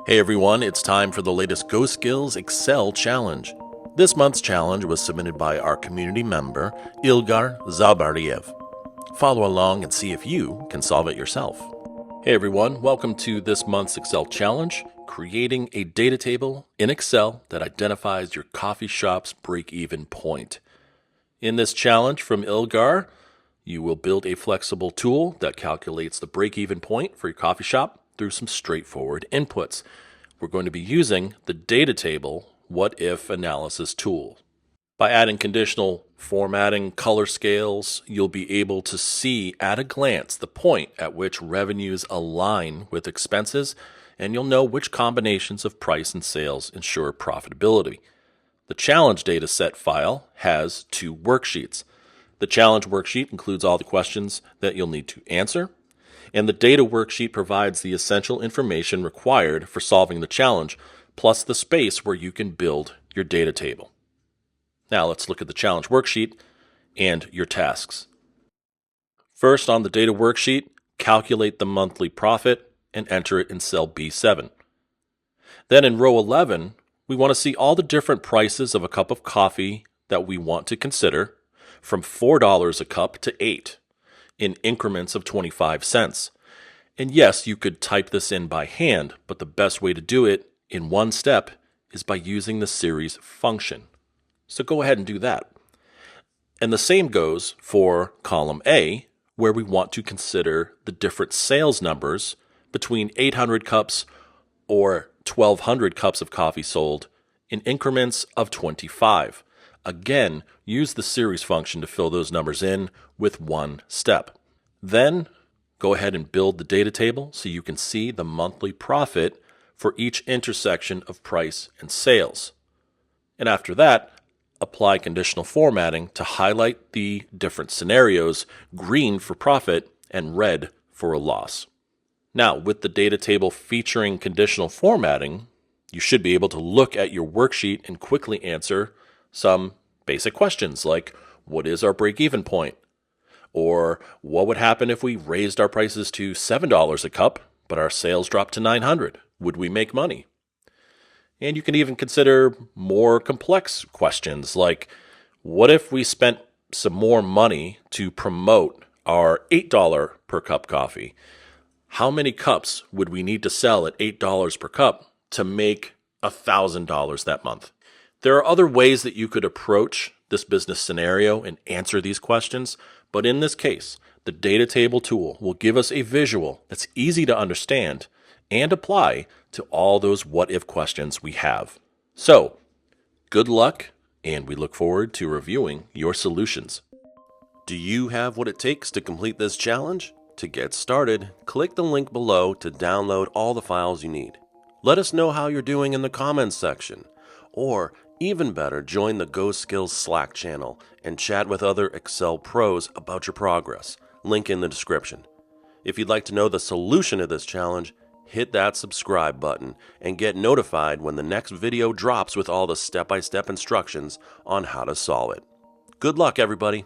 Hey everyone, it's time for the latest GoSkills Excel challenge. This month's challenge was submitted by our community member, Ilgar Zarbaliyev. Follow along and see if you can solve it yourself. Hey everyone, welcome to this month's Excel challenge, creating a data table in Excel that identifies your coffee shop's break-even point. In this challenge from Ilgar, you will build a flexible tool that calculates the break-even point for your coffee shop through some straightforward inputs. We're going to be using the data table what if analysis tool. By adding conditional formatting color scales, you'll be able to see at a glance the point at which revenues align with expenses, and you'll know which combinations of price and sales ensure profitability. The challenge dataset file has 2 worksheets. The challenge worksheet includes all the questions that you'll need to answer, and the data worksheet provides the essential information required for solving the challenge, plus the space where you can build your data table. Now let's look at the challenge worksheet and your tasks. First, on the data worksheet, calculate the monthly profit and enter it in cell B7. Then in row 11, we want to see all the different prices of a cup of coffee that we want to consider, from $4 a cup to $8. In increments of 25 cents. And yes, you could type this in by hand, but the best way to do it in one step is by using the series function. So go ahead and do that. And the same goes for column A, where we want to consider the different sales numbers between 800 cups or 1,200 cups of coffee sold in increments of 25. Again, use the series function to fill those numbers in with one step. Then, go ahead and build the data table so you can see the monthly profit for each intersection of price and sales. And after that, apply conditional formatting to highlight the different scenarios, green for profit and red for a loss. Now, with the data table featuring conditional formatting, you should be able to look at your worksheet and quickly answer some basic questions like, what is our break-even point? Or what would happen if we raised our prices to $7 a cup, but our sales dropped to $900? Would we make money? And you can even consider more complex questions like, what if we spent some more money to promote our $8 per cup coffee? How many cups would we need to sell at $8 per cup to make $1,000 that month? There are other ways that you could approach this business scenario and answer these questions, but in this case, the data table tool will give us a visual that's easy to understand and apply to all those what-if questions we have. So, good luck, and we look forward to reviewing your solutions. Do you have what it takes to complete this challenge? To get started, click the link below to download all the files you need. Let us know how you're doing in the comments section, or even better, join the GoSkills Slack channel and chat with other Excel pros about your progress. Link in the description. If you'd like to know the solution to this challenge, hit that subscribe button and get notified when the next video drops with all the step-by-step instructions on how to solve it. Good luck, everybody!